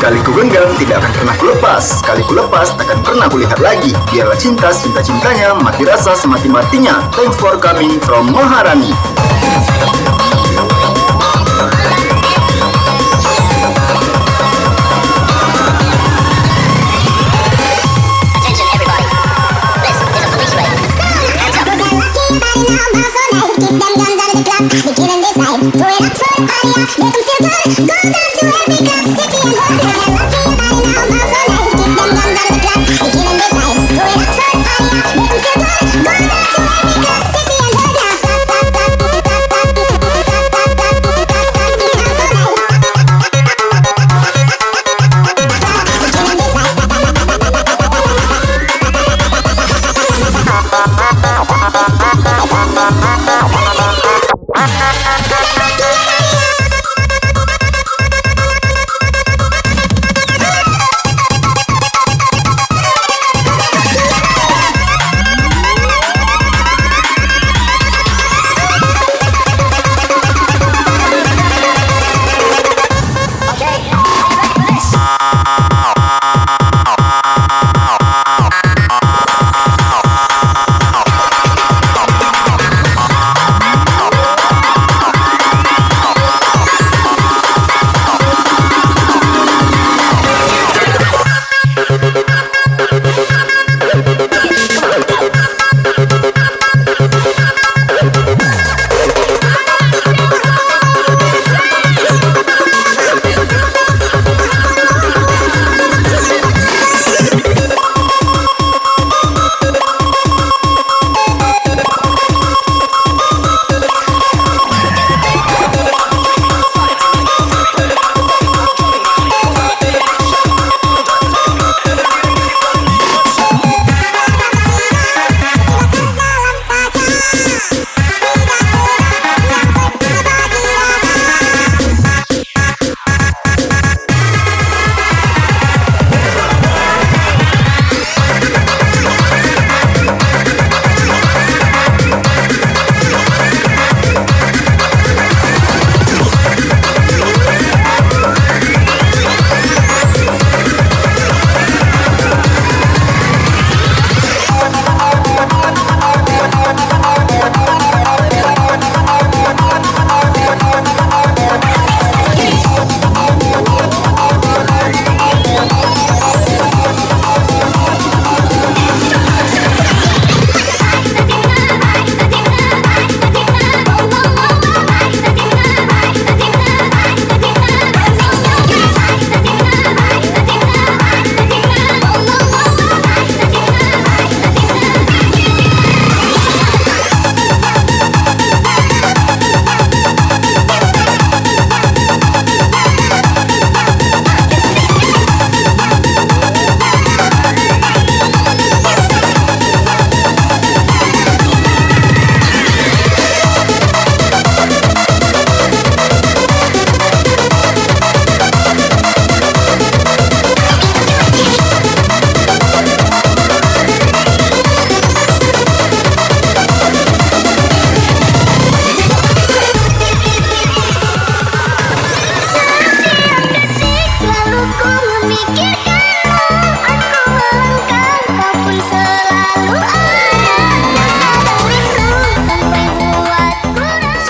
Sekali ku genggam, tidak akan pernah ku lepas. Sekali ku lepas, takkan pernah ku lihat lagi. Biarlah cinta, cinta-cintanya, mati rasa semati-matinya. Thanks for coming from Maharani.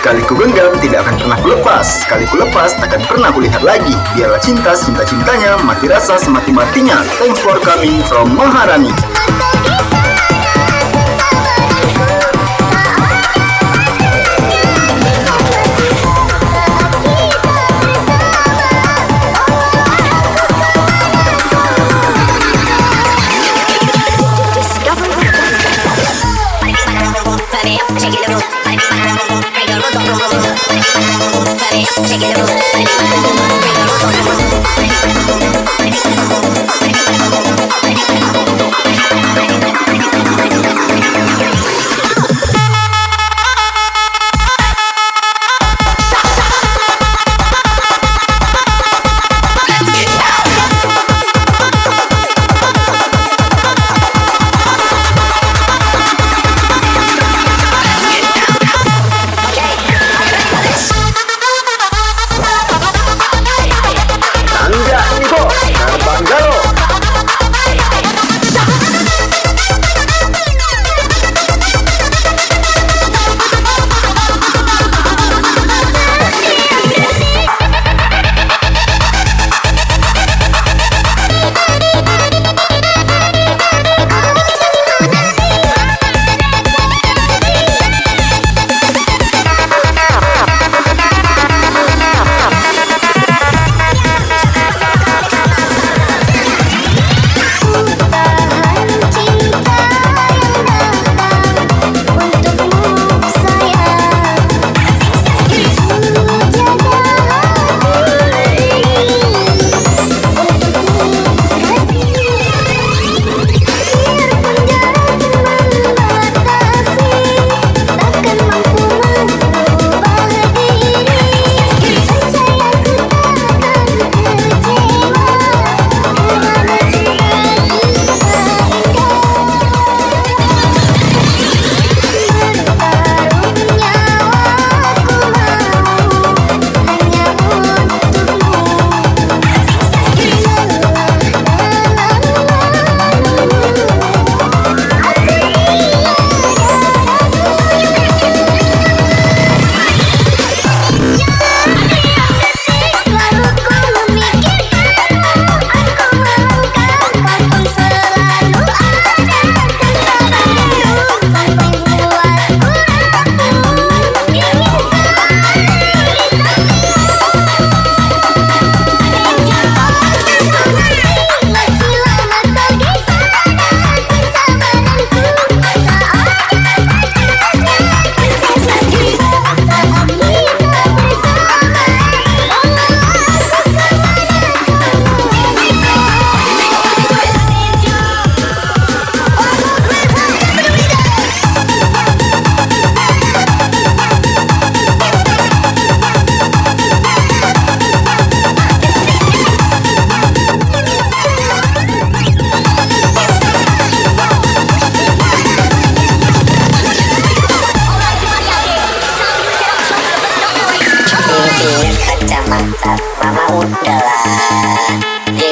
Sekali ku genggam, tidak akan pernah ku lepas. Sekali ku lepas, takkan pernah ku lihat lagi. Biarlah cinta, cinta-cintanya, mati rasa semati-matinya. Thanks for coming from Maharani. Shake it up.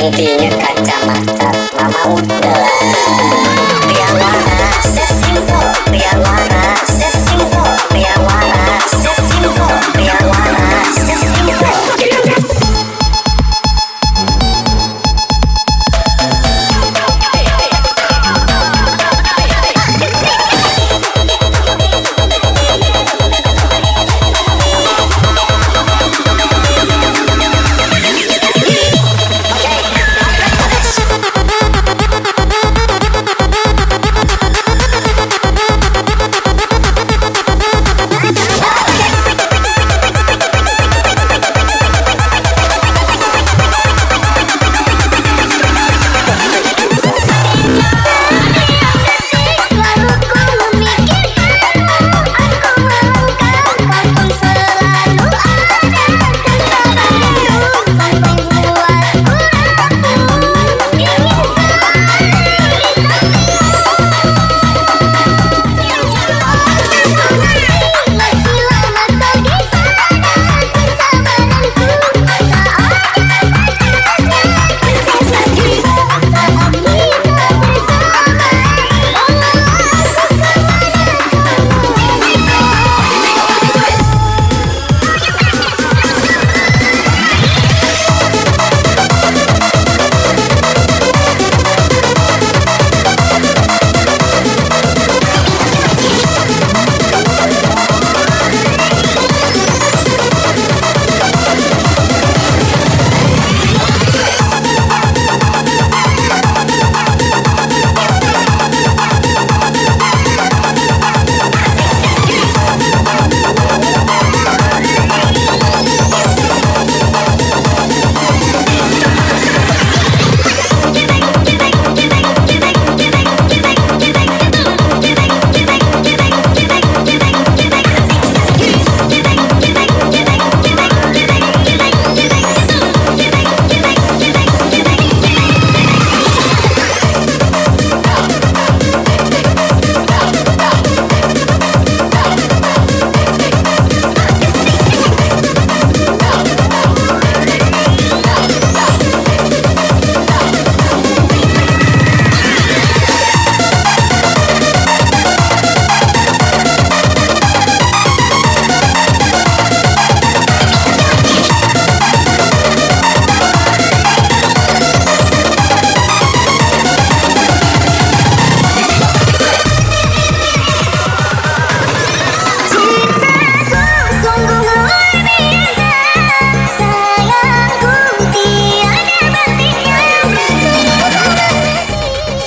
intinya kacamata mama udah. Biar waras, sesimpel. Biar waras, sesimpel. Biar waras, sesimpel. Biar waras, sesimpel.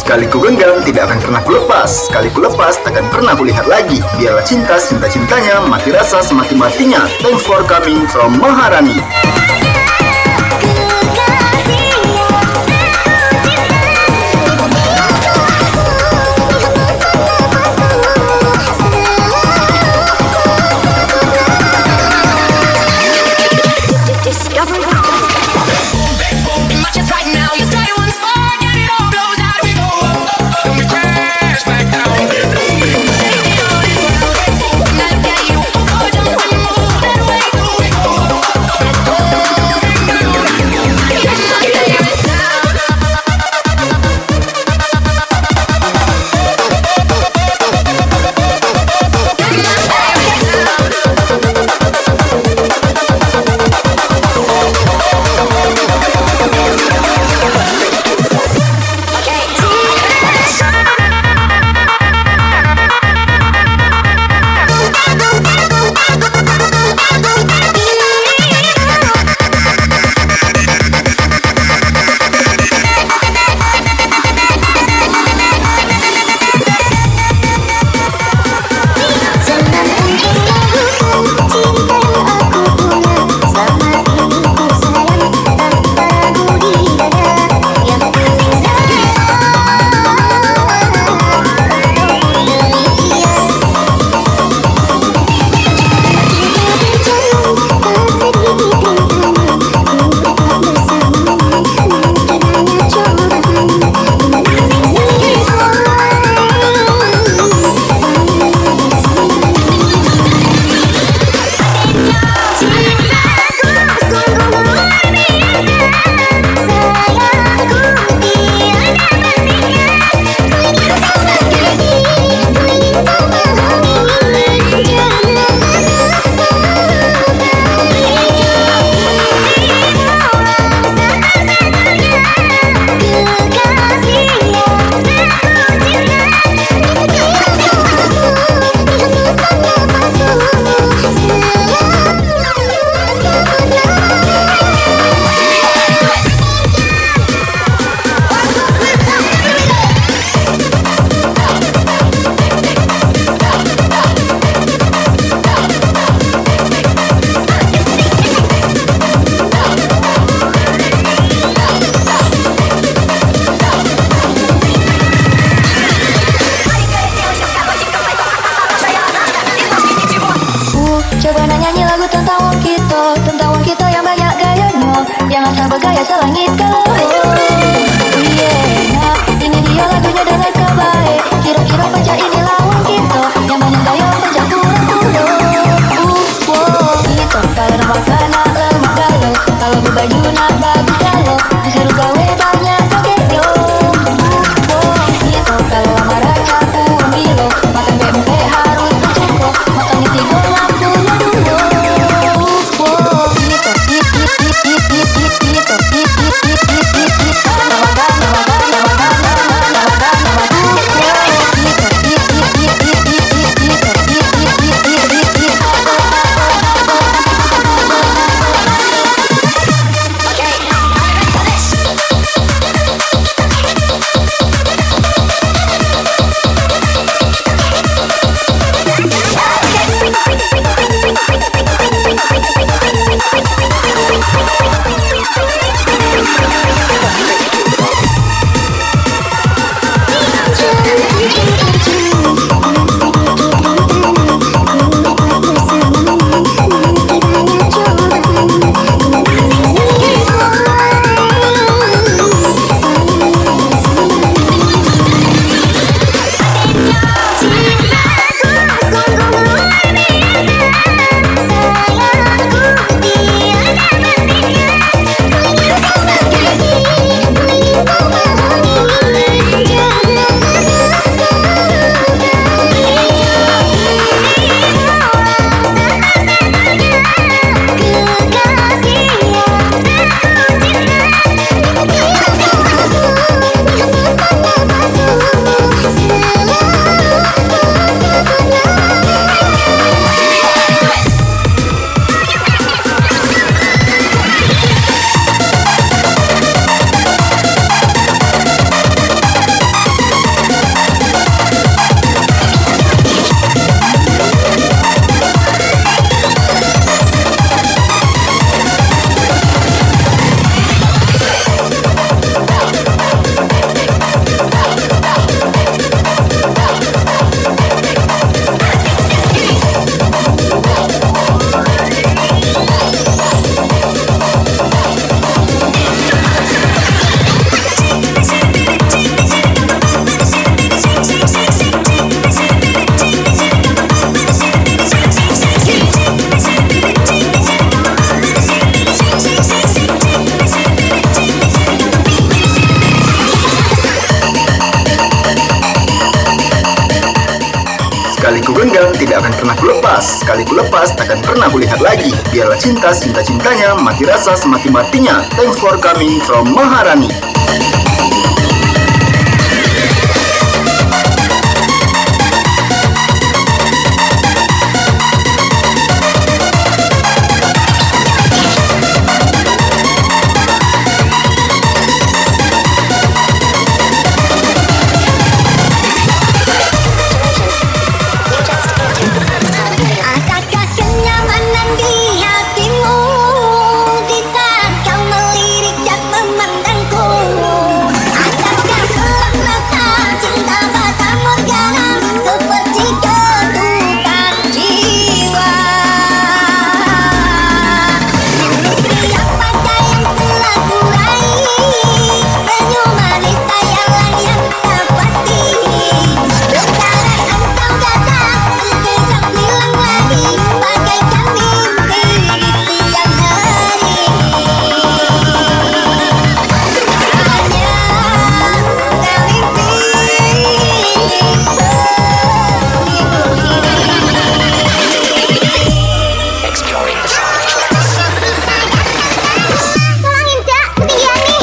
Sekali ku genggam, tidak akan pernah ku lepas. Sekali ku lepas, takkan pernah ku lihat lagi. Biarlah cinta, cinta-cintanya, mati rasa, semati-matinya. Thanks for coming from Maharani. Go. rasa langit kalau yeah. Ini dia lagunya dengan kabae. Kira-kira pacar ini lawan kita yang banyak gaya pacar pura-pura. Gitu kalau nama kana lemak galau. Kalau berbaju nak bagus galau. Disuruh gawe banyak jogetnya. Gitu kalau lamaran aku gilo. Makan bempe harus bercukup. Makannya tidur lampunya dulu. Sekali ku genggam, tidak akan pernah ku lepas. Sekali ku lepas, takkan pernah ku lihat lagi. Biarlah cinta, cinta-cintanya, mati rasa semati-matinya. Thanks for coming from Maharani. Adakah kenyamanan di hatimu di saat kau melirik dan memandangku? Adakah gelap rasa cinta fata morgana seperti ketukan jiwa? Siapa yang telah kurai senyum manis sayang yang tak pasti. Bentaran engkau datang sekejap hilang lagi bagaikan mimpi di siang hari. Exploring the sound of trance. Tolongin Cak, ketinggian nih.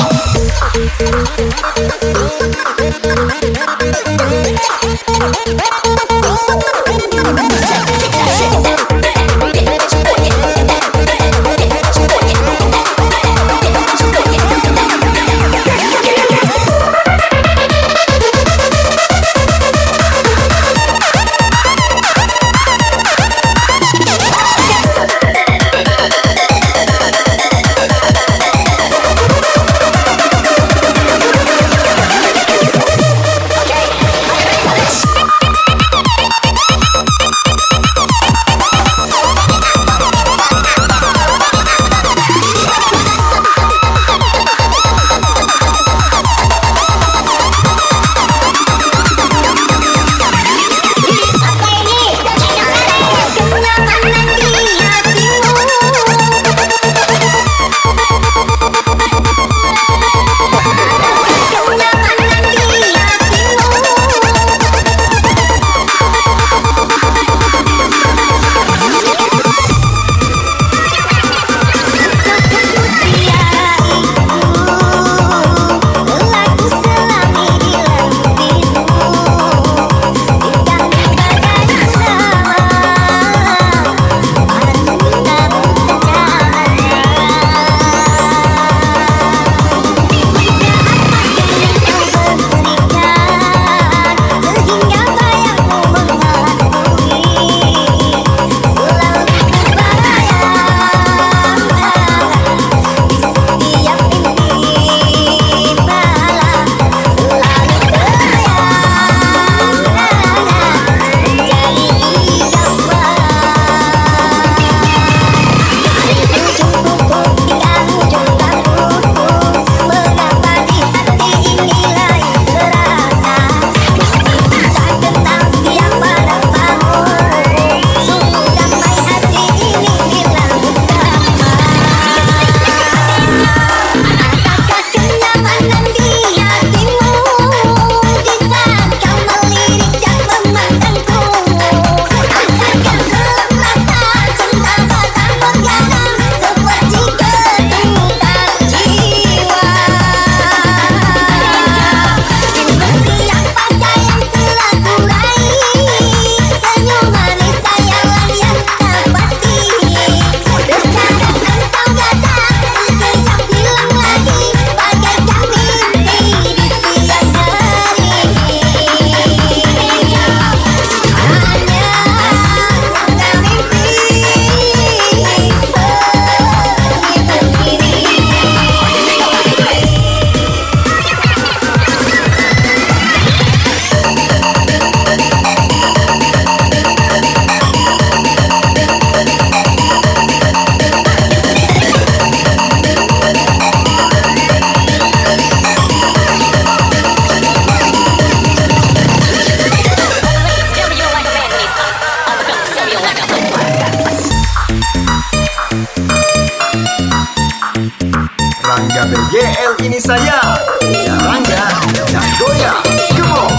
Ya Rangga dan Goya. Come on.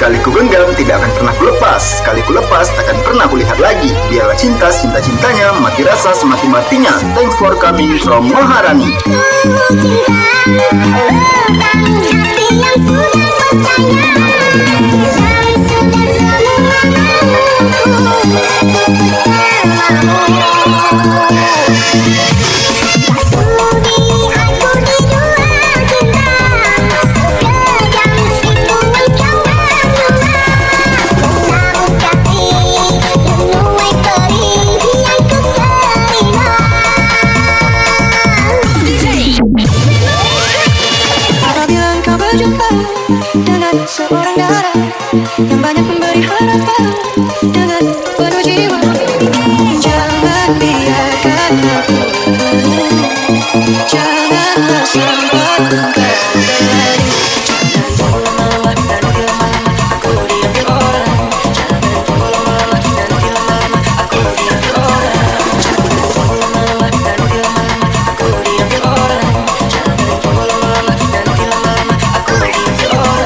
Sekali ku genggam, tidak akan pernah ku lepas. Sekali ku lepas, takkan pernah ku lihat lagi. Biarlah cinta, cinta-cintanya, mati rasa semati-matinya. Thanks for coming from Maharani. Apabila engkau berjumpa dengan seorang yang banyak memberi harapan dengan penuh jiwa. Jangan biarkan aku menunggu, janganlah sampai kau terlari. Jangan lama-lama, nanti lama-lama aku diambil orang. Jangan lama-lama, nanti lama-lama aku diambil orang. Jangan lama-lama, nanti lama-lama aku diambil orang. Jangan lama-lama, nanti lama-lama aku diambil orang.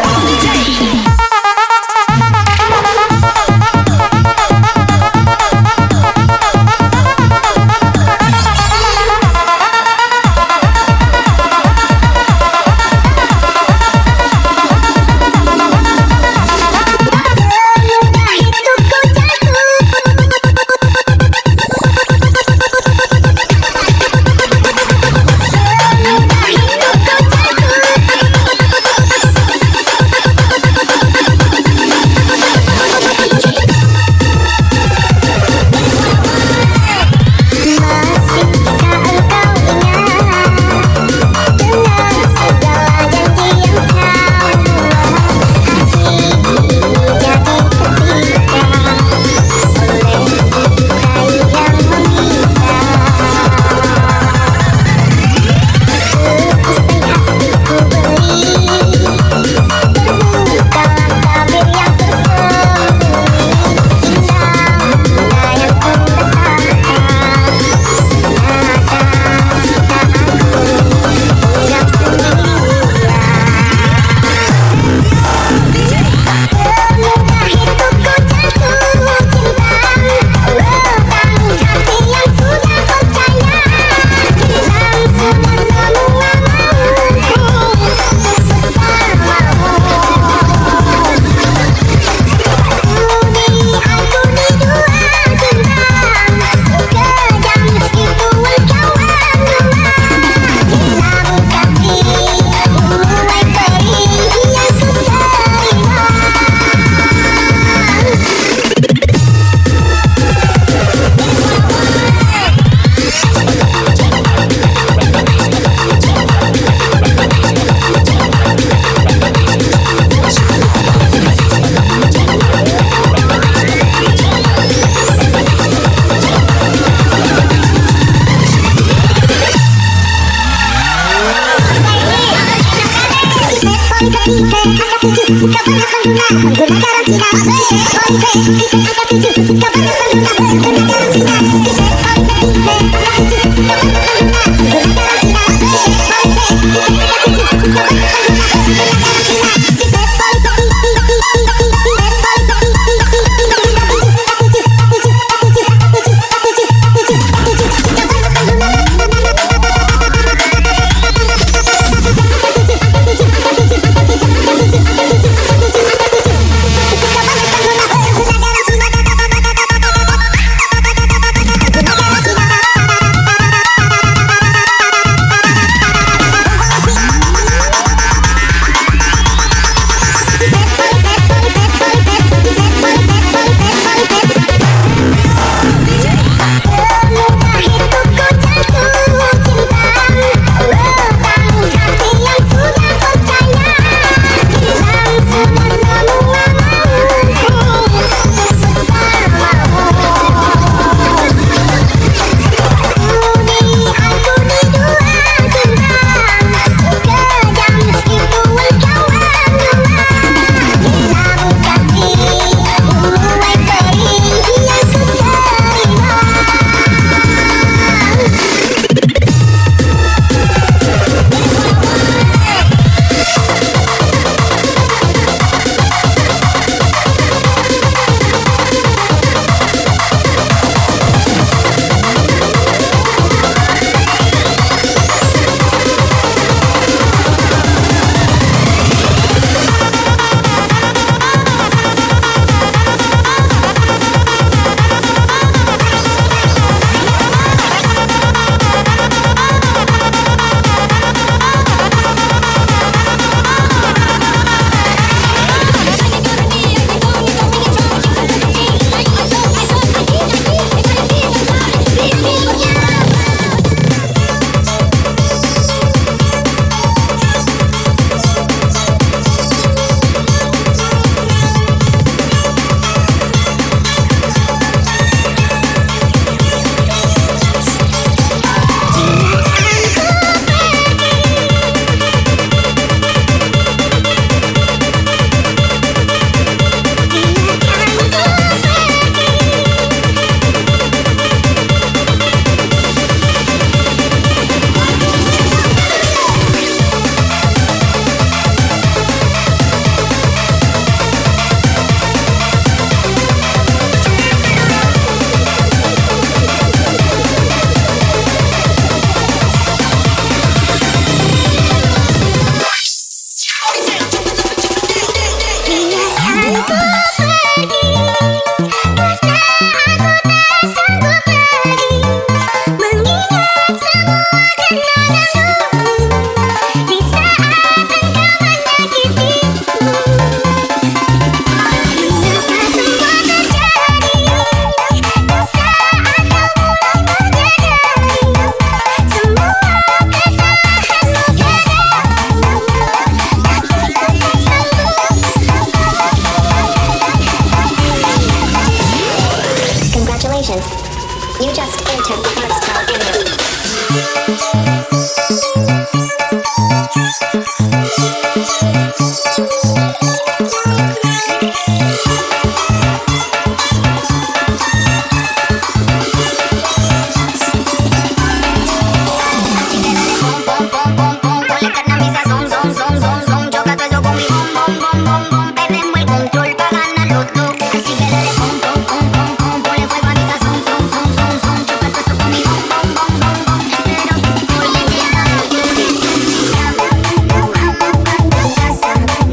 Espero que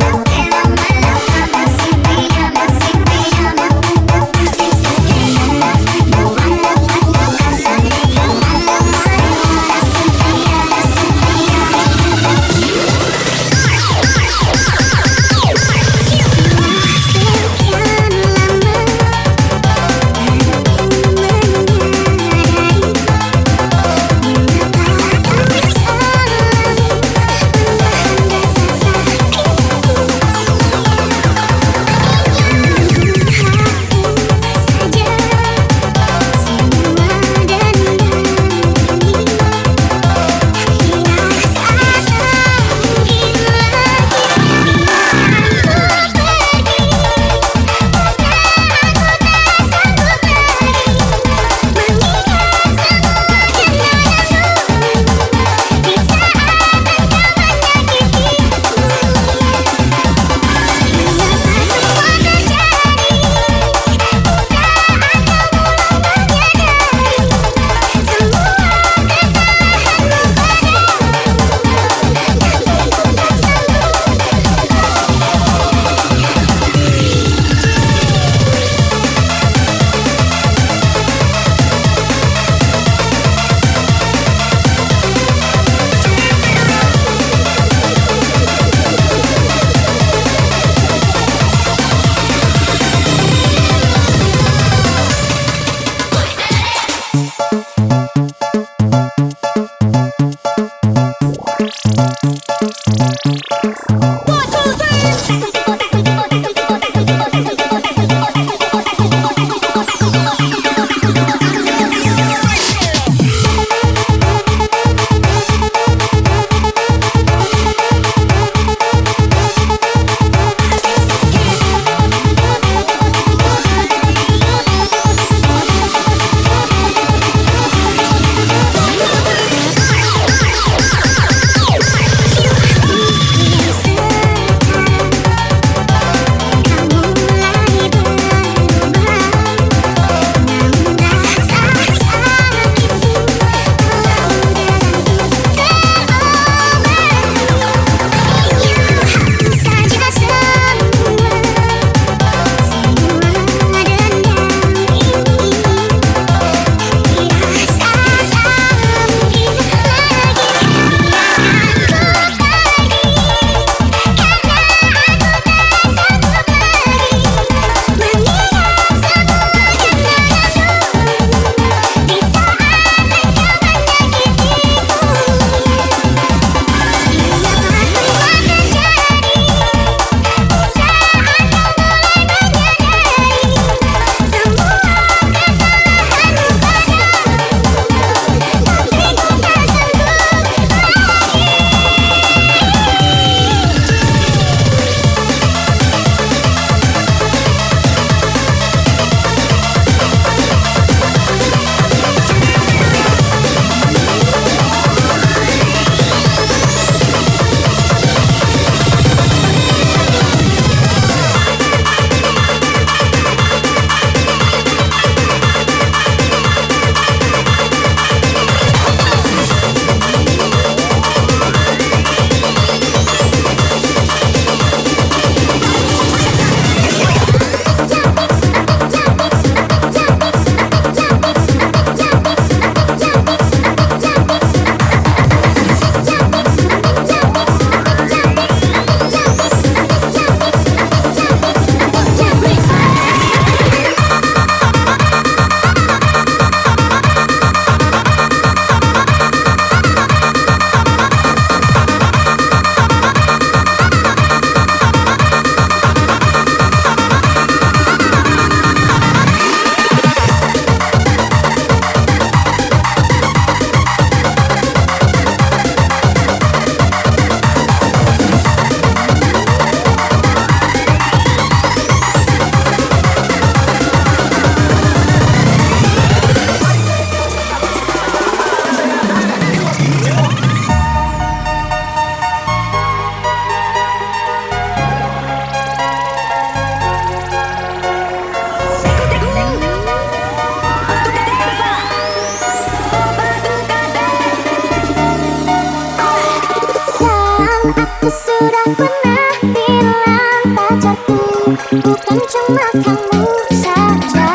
sudah pernah bilang pacarku, bukan cuma kamu saja.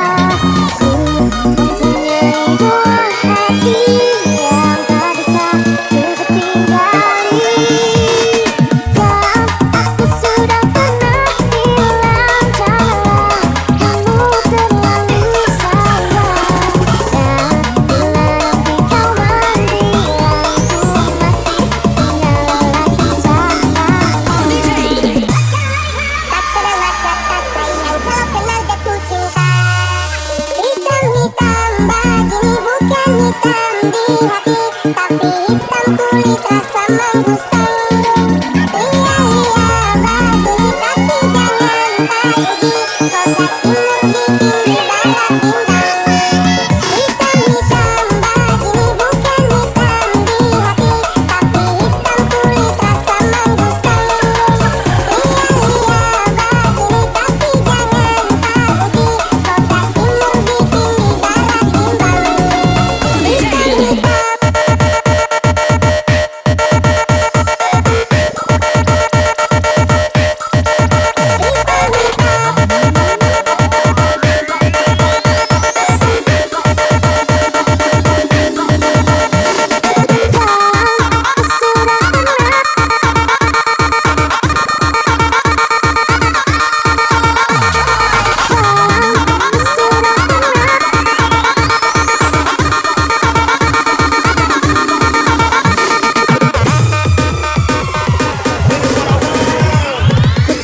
Ku mempunyai dua hati yang tak bisa ku tinggali. Dan aku sudah pernah bilang janganlah kamu terlalu sayang. Dan bila nanti kau menghilang, ku masih punya lagi sayang. Tak pernah kata sayang kalau kenal jatuh cinta. Hitam-hitam begini bukan hitam di hati, tapi hitam kulit rasa menggusang. Iya-iya begini tapi jangan pergi, kau tak timur bikin di dalam bintang. Hitam-hitam begini bukan hitam di hati, tapi hitam kulit rasa menggusang. Iya-iya begini tapi jangan pergi, kau tak timur bikin di dalam bintang.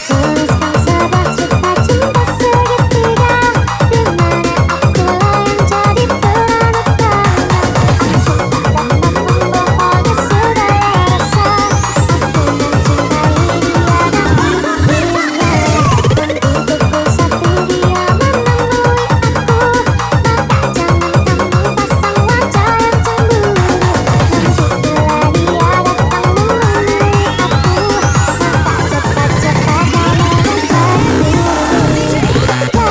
Tuliskan sebuah cerita cinta segitiga, dimana akulah yang jadi peran utama. Cinta dapat membohongi segala rasa. Aku mencintai dia dan dirinya. Untukku satu dia menemui aku, maka jangan kamu pasang wajah yang cemburu. Namun setelah dia datang menemui aku, maka cepat-cepat kamu pergi. Dan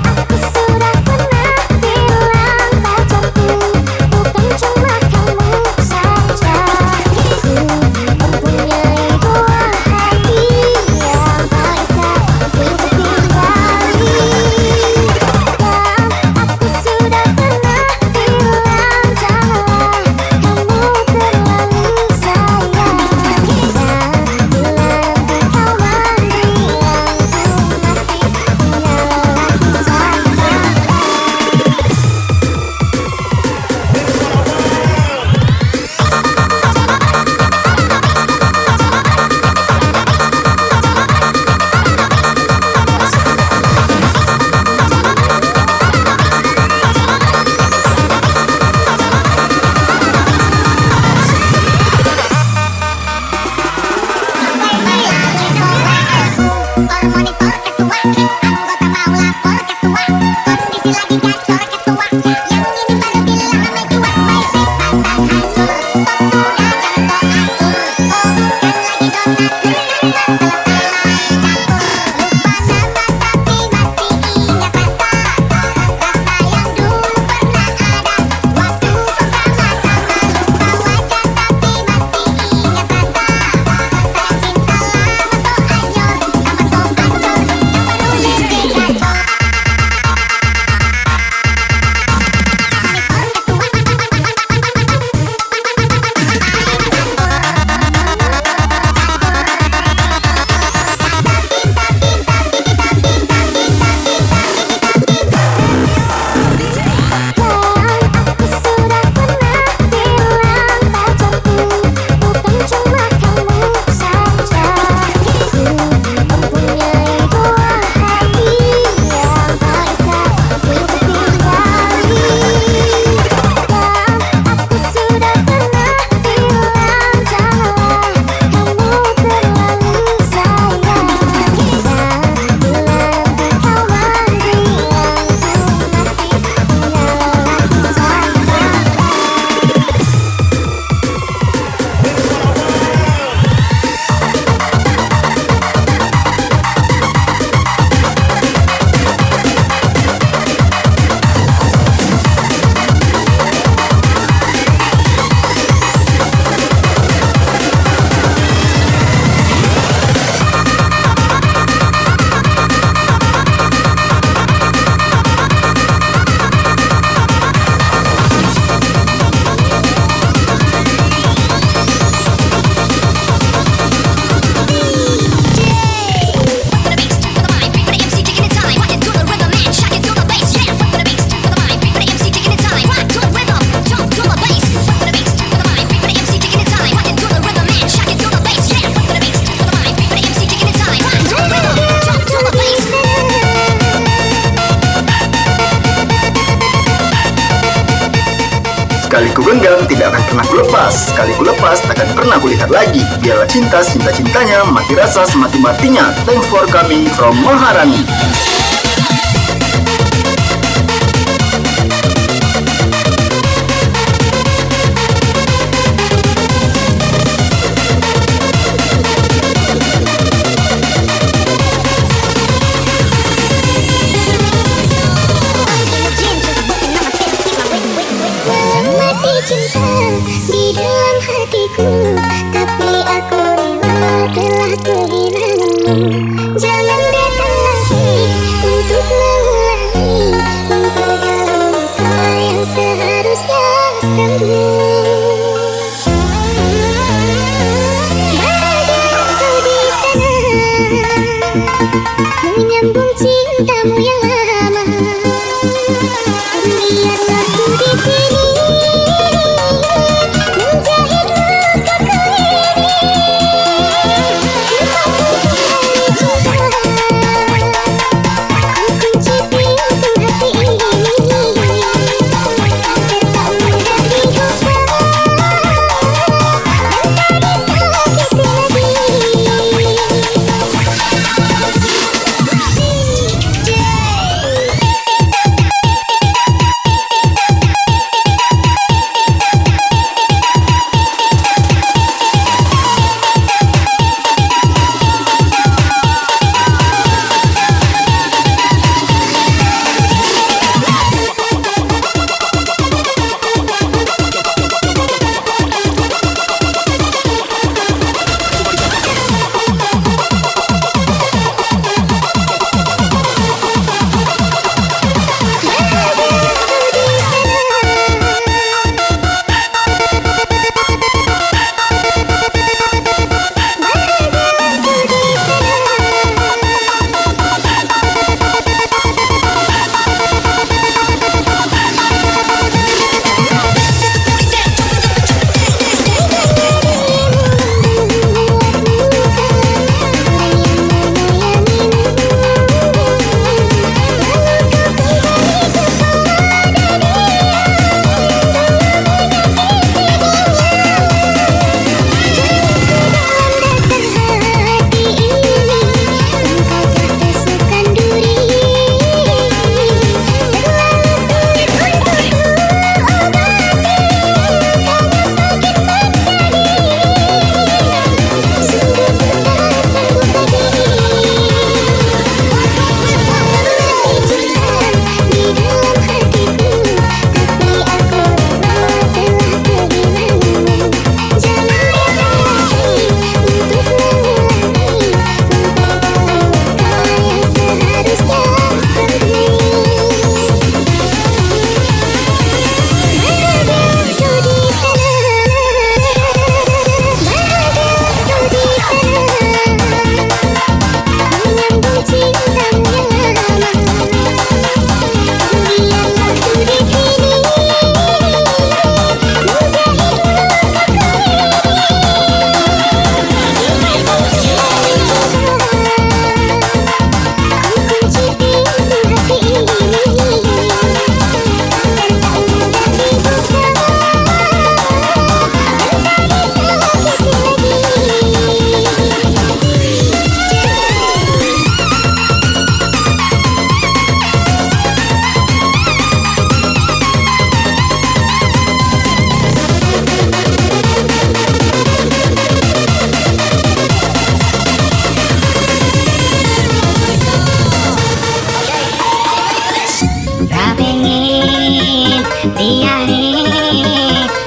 aku sudah pernah bilang pacarku, bukan cuma kamu saja. Ku mempunyai dua hati yang tak bisa ku tinggali. Dan aku sudah pernah bilang janganlah kamu terlalu sayang. Dan bila nanti kau menghilang, ku masih punya lagi sayang. Monitor ketua, anggota mau lapor ketua, kondisi lagi gacor ketua, yang ini baru bilang ramai tua, my sweet pantang hancur, stop sudah jangan kau atur, oh bukan lagi donat, selesai main catur, lupa nama tapi masih ingat rasa, rasa yang dulu pernah ada, waktu bersama-sama, lupa wajah tapi masih ingat rasa, sayang cinta lama so anyor, sama so hancur, yang penuh di gacor. Sekali ku genggam tidak akan pernah ku lepas, sekali ku lepas takkan pernah ku lihat lagi. Biarlah cinta cinta-cintanya, mati rasa semati-matinya. Thanks for coming from Maharani. Masih cinta di dalam hatiku, tapi aku rela telah kehilanganmu. Jangan datang lagi untuk mengulangi dalam luka yang seharusnya sembuh. Bahagia kau di sana, menyambung cintamu yang lama. Biarlah ku di sini menjahit lukaku ini. Ku kunci pintu hati ini agar tak mudah dibuka dan tak disakiti lagi.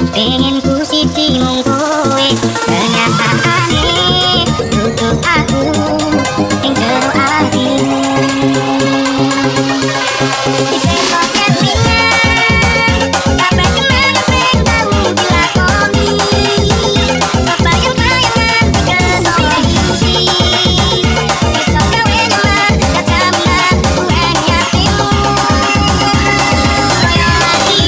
Pengen ku siji mung kowe, ternyata aneh untuk aku yang jero atimu. Disesok kelingan kabeh kemana sing tau dilakoni, kebayang-bayangan diketok isi. Besok gawe nyaman katamunan kueng hatimu. Royo lagi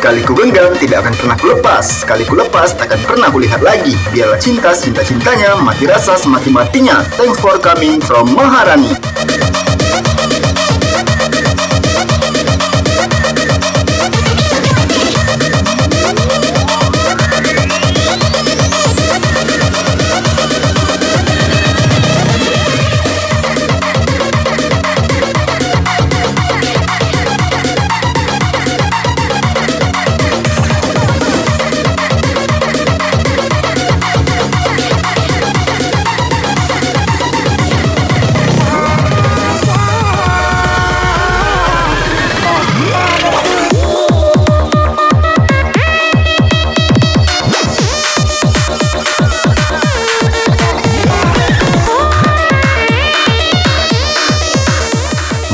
Sekali ku genggam, tidak akan pernah ku lepas. Sekali ku lepas, takkan pernah ku lihat lagi. Biarlah cinta, cinta-cintanya, mati rasa, semati-matinya. Thanks for coming from Maharani.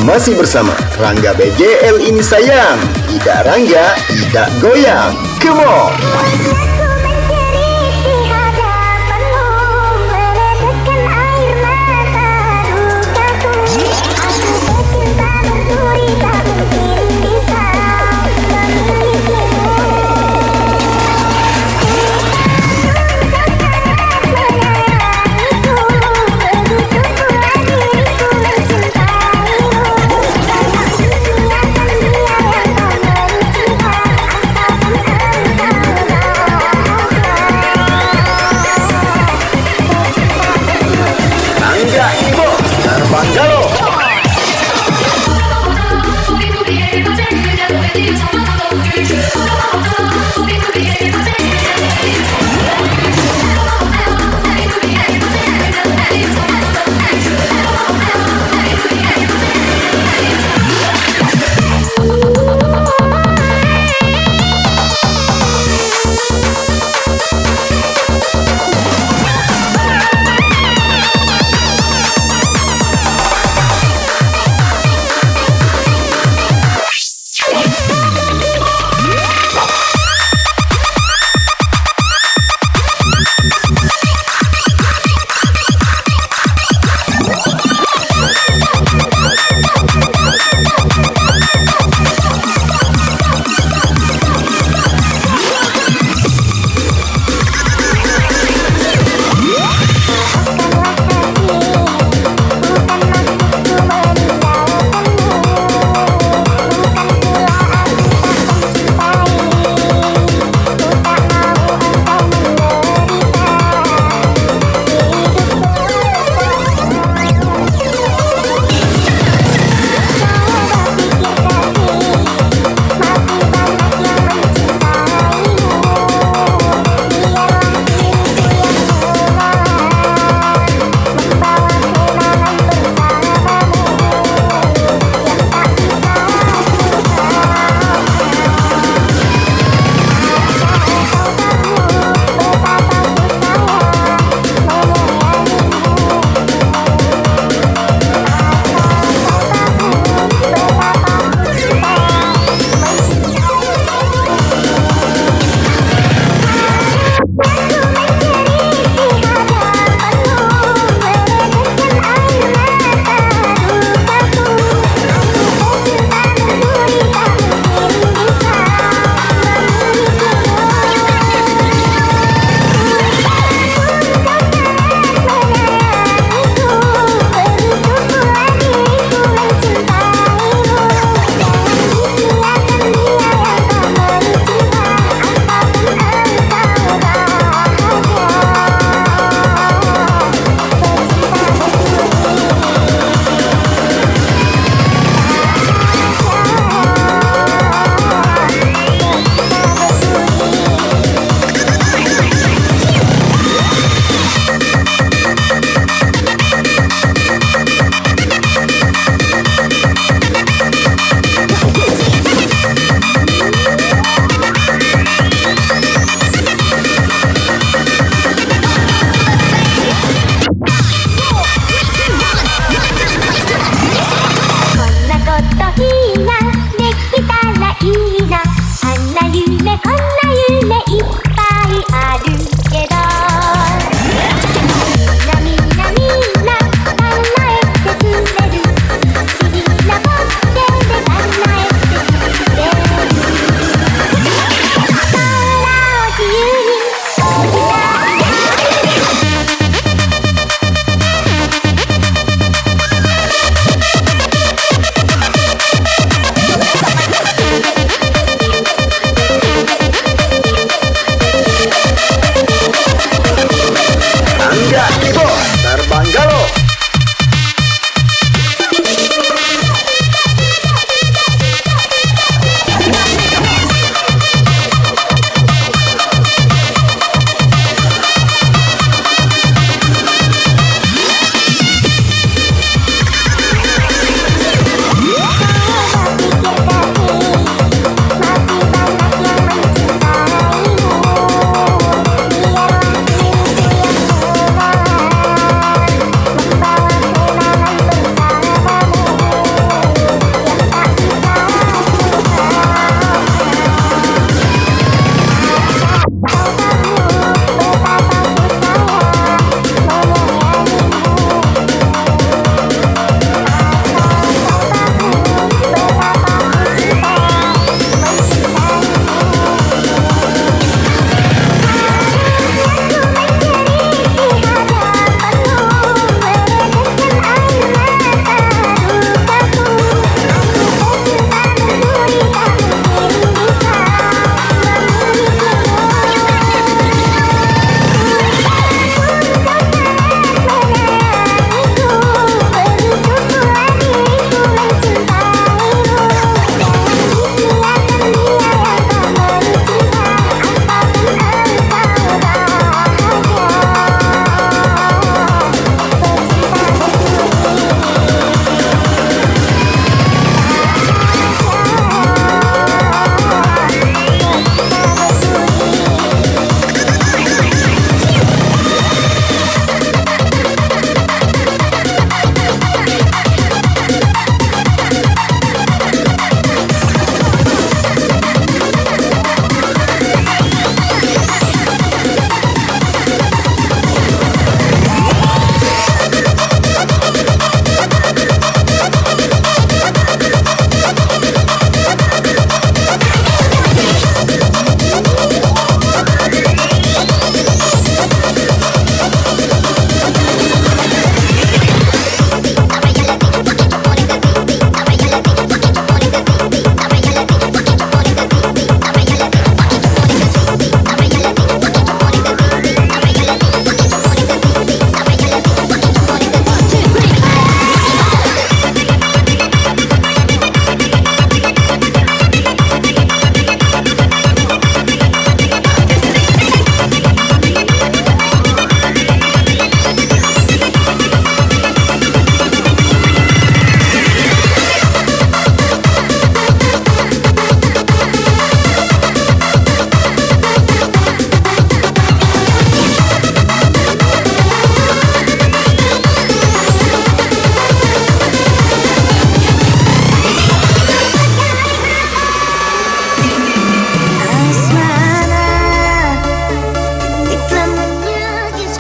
Masih bersama Rangga BGL ini sayang. Ida Rangga, Ida goyang. Come on! Aku mencari di hadapanmu, meneteskan air mata lukaku. Aku pecinta berduri, tak mungkin bisa memilikimu. Menyayangiku, begitu pula diriku mencintaimu. Karena dunia kan dia yang kau beri cinta, asalkan engkau mau.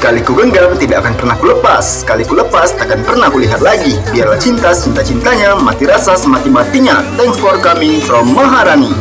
Sekali ku genggam tidak akan pernah ku lepas. Sekali ku lepas takkan pernah ku lihat lagi. Biarlah cinta cinta-cintanya, mati rasa semati-matinya. Thanks for coming from Maharani.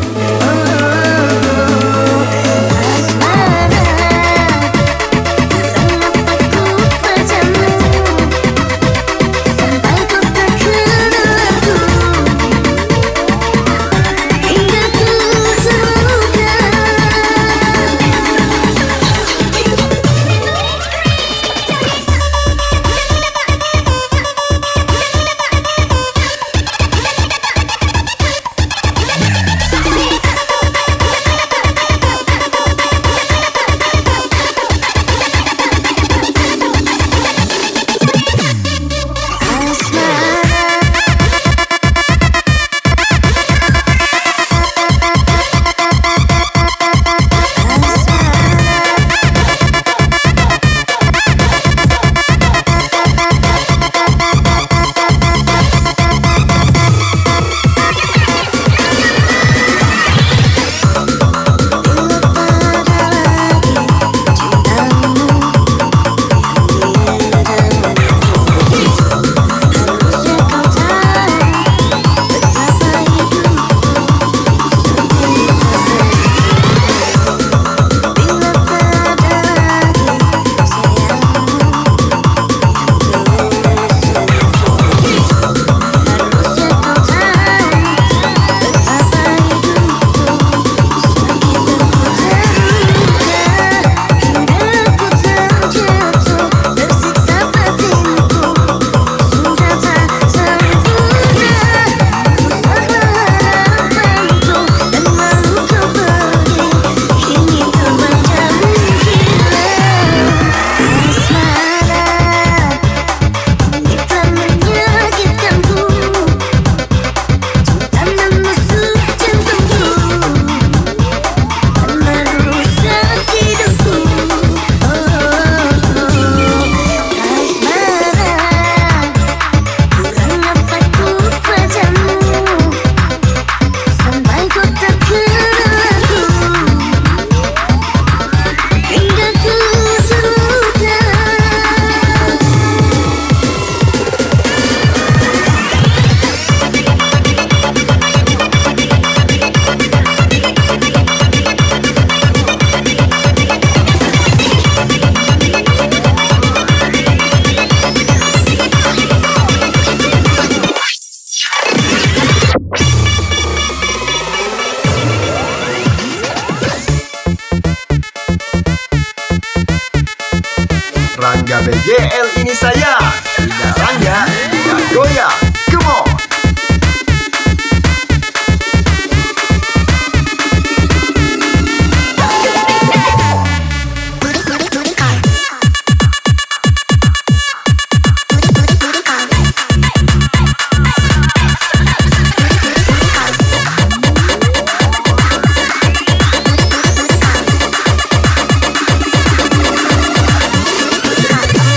Rangga BGL ini saya. Tidak Rangga, tidak goyang. Come on.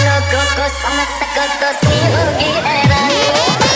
Loco, sama sekoto, si hogi era.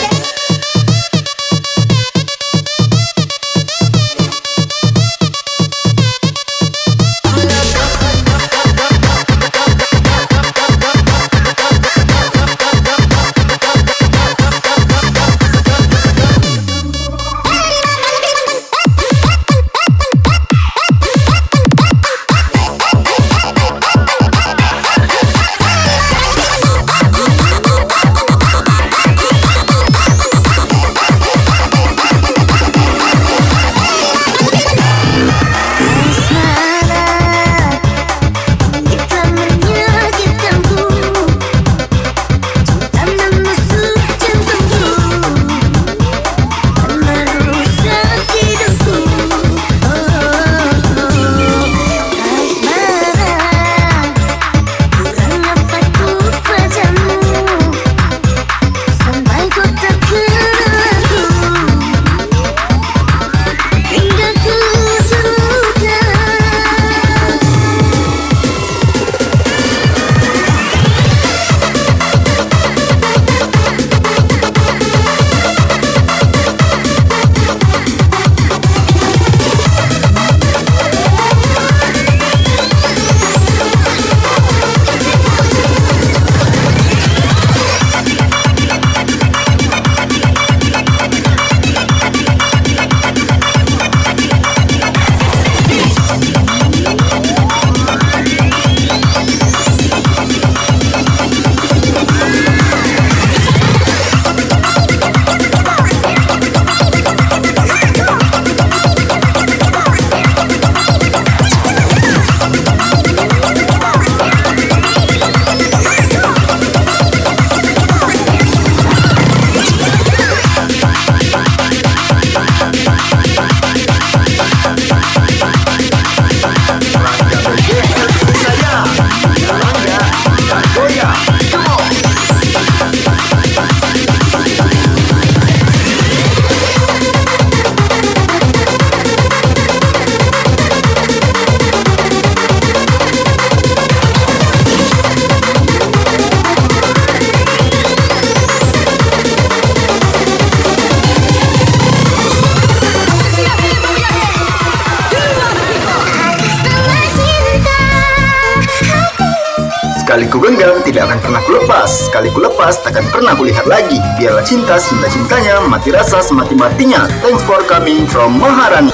Sekali ku genggam, tidak akan pernah ku lepas. Sekali ku lepas, takkan pernah ku lihat lagi. Biarlah cinta, cinta-cintanya, mati rasa semati-matinya. Thanks for coming from Maharani.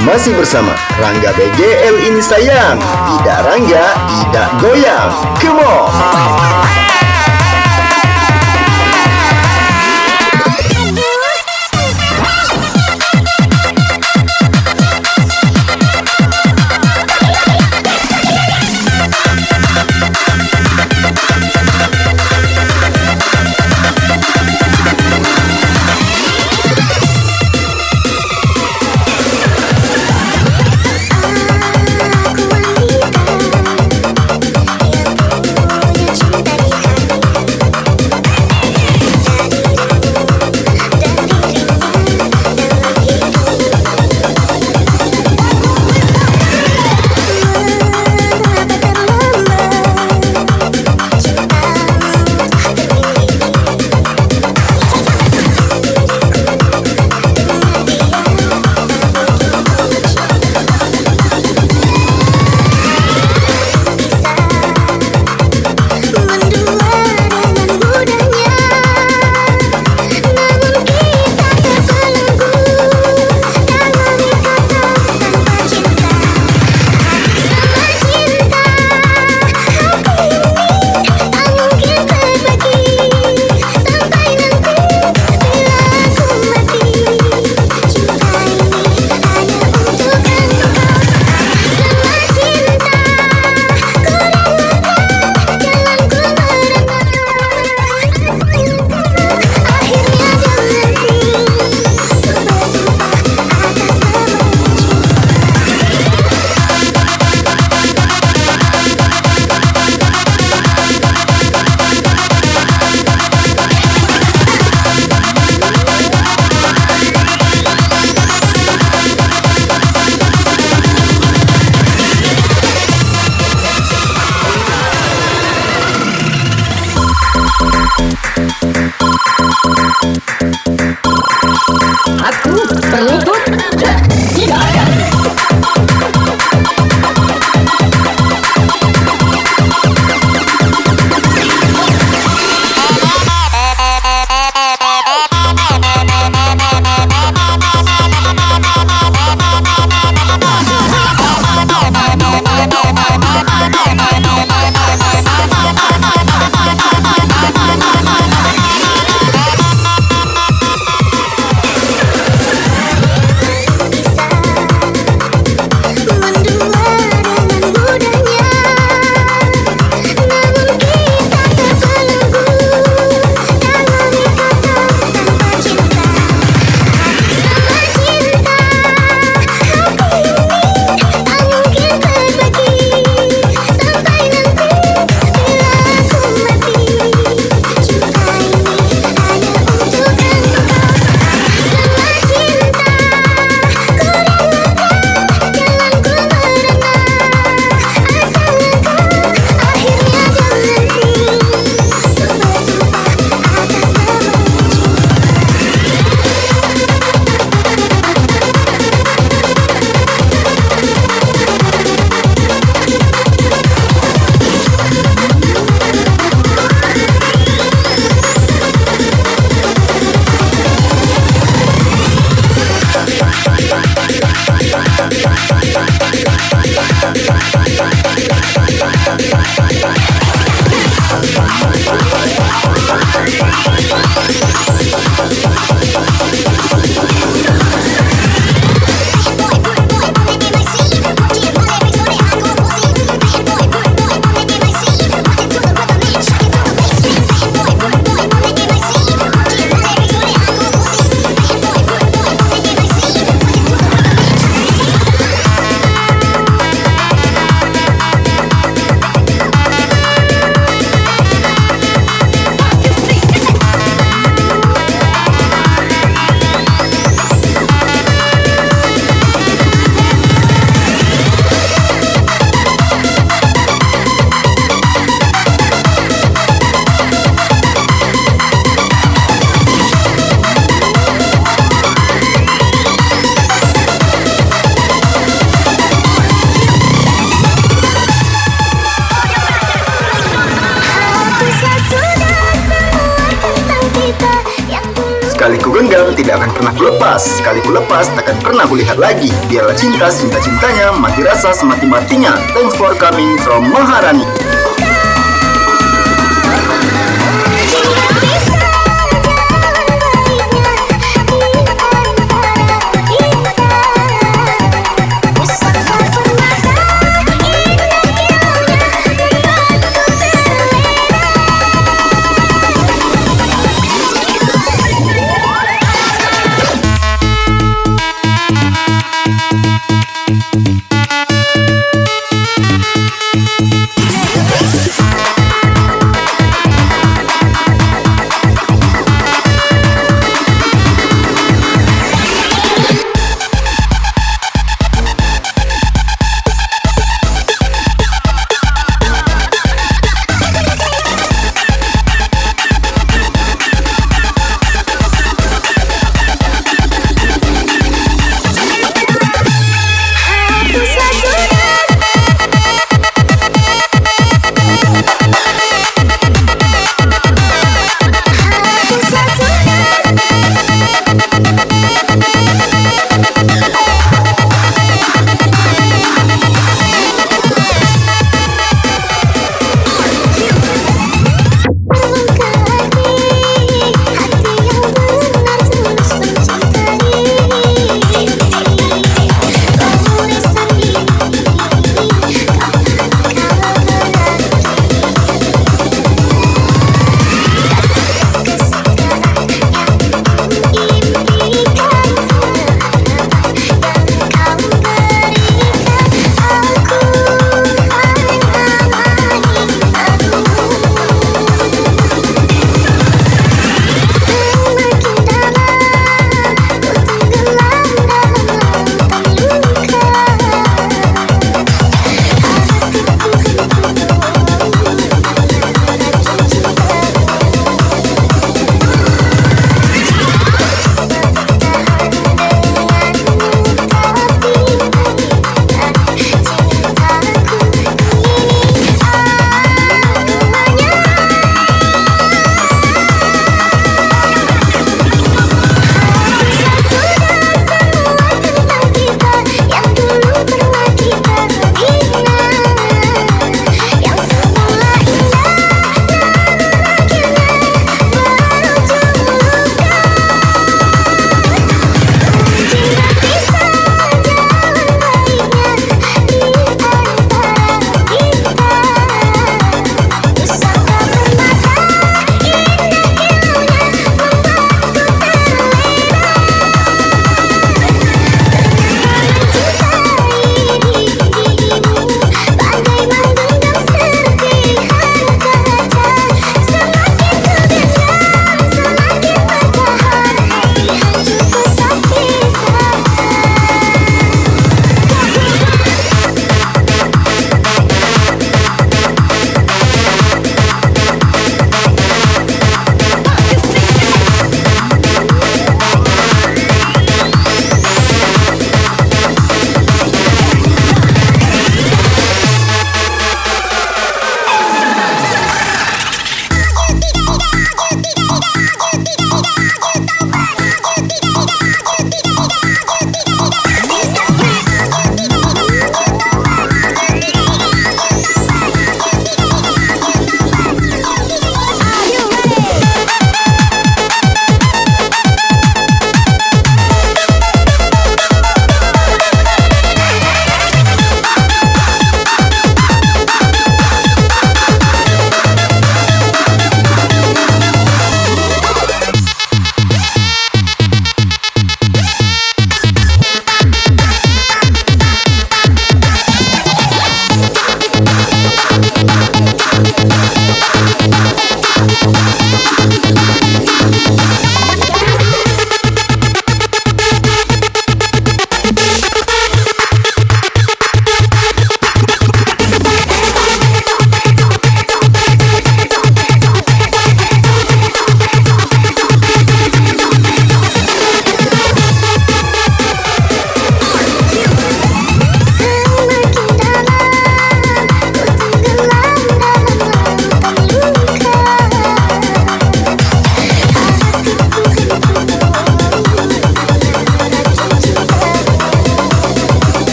Masih bersama Rangga BGL ini sayang. Tidak Rangga, tidak goyang. Come on. Aku wanita yang punya cinta di hati. genggam tidak akan pernah kulepas. Sekali kulepas, takkan pernah kulihat lagi. Biarlah cinta cinta-cintanya, mati rasa semati-matinya. Thanks for coming from Maharani. Hapuslah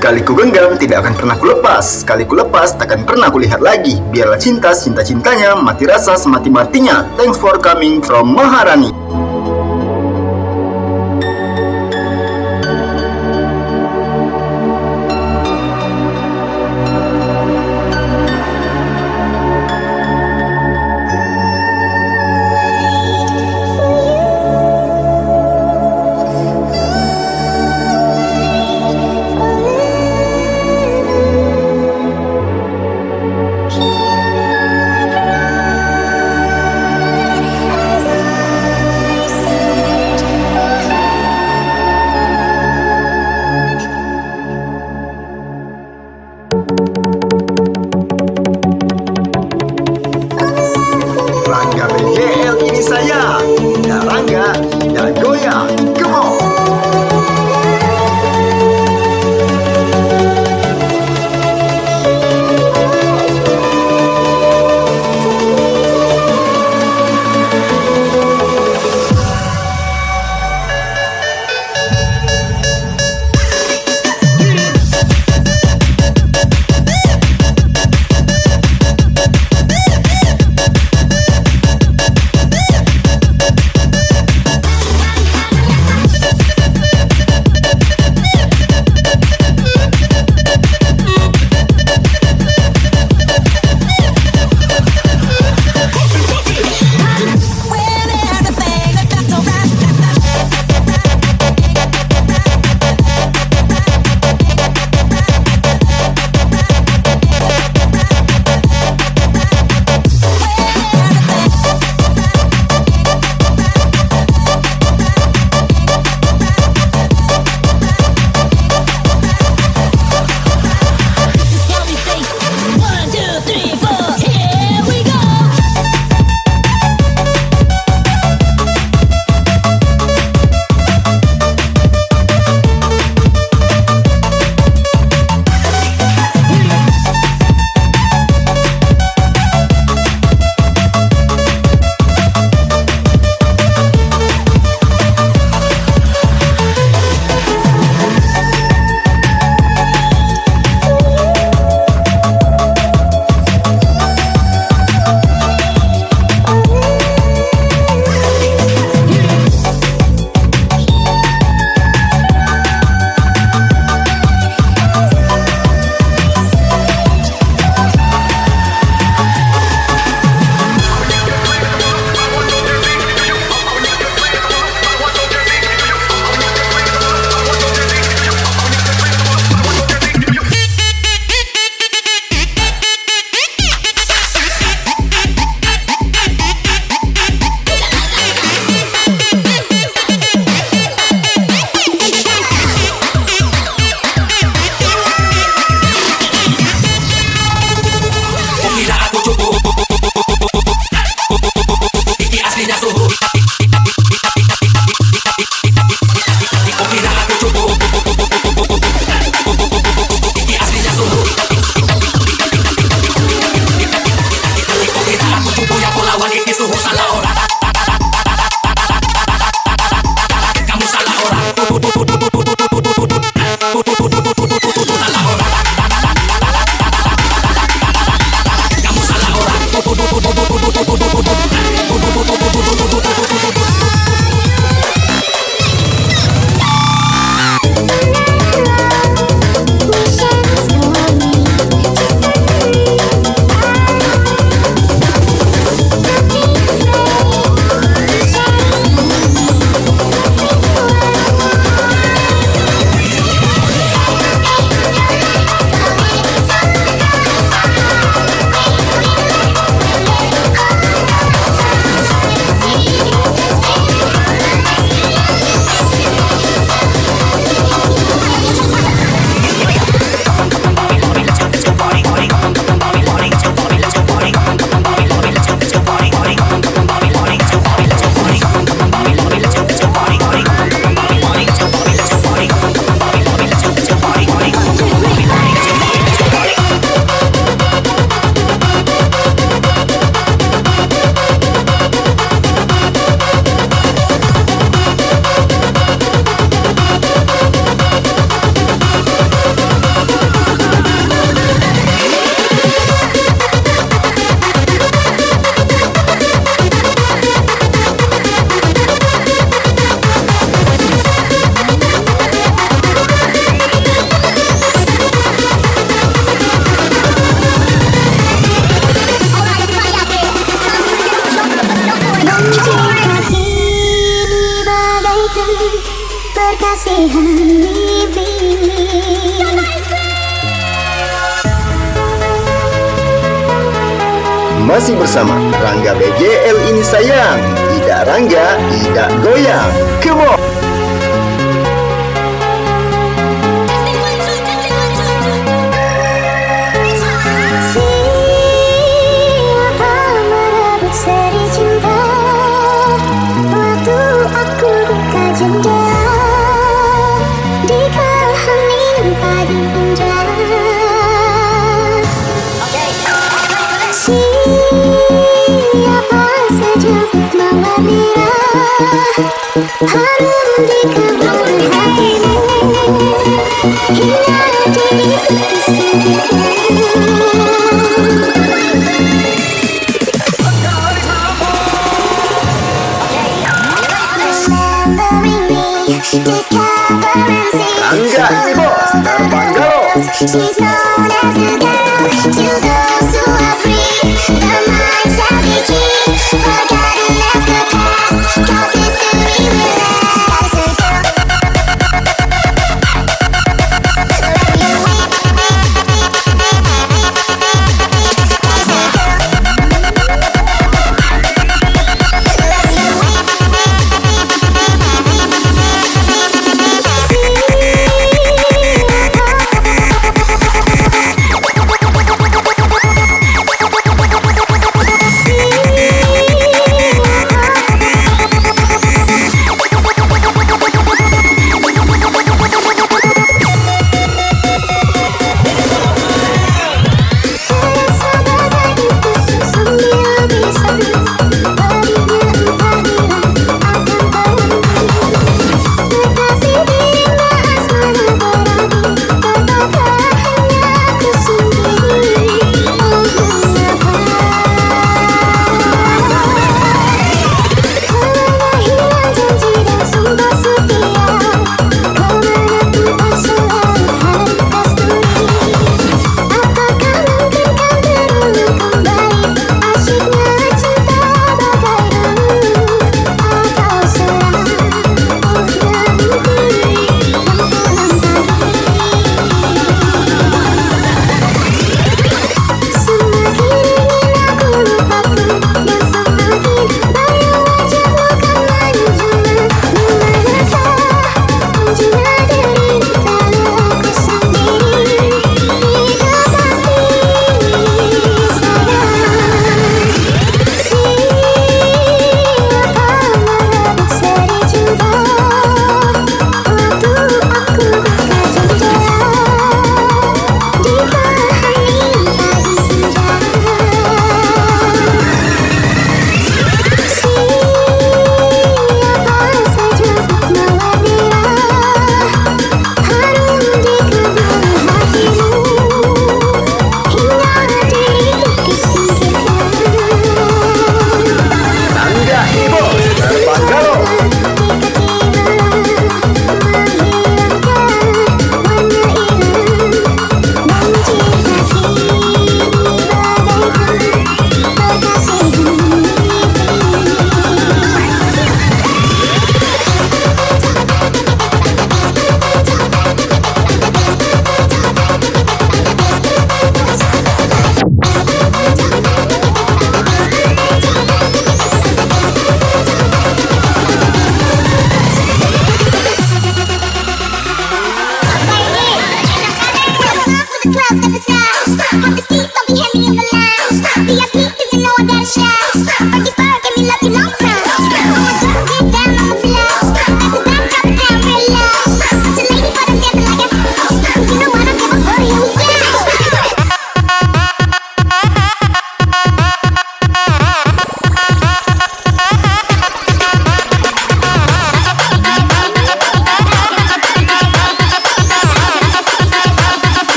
Sekali ku genggam, tidak akan pernah ku lepas. Sekali ku lepas, takkan pernah ku lihat lagi. Biarlah cinta, cinta-cintanya, mati rasa semati-matinya. Thanks for coming from Maharani. Rangga BGL ini saya. Tidak Rangga, tidak goyang. Come on. Cinta ini bagaikan perkasihan bibir. Masih bersama Rangga BGL ini sayang. Ida Rangga, Ida goyang. Come on. Siapa merebut seri cinta waktu aku buka jendela di kala hening pagi menjelang. Siapa saja mengembira harum di kebun hatimu hingga jadi Rangga ini bos, terbang galop. She's not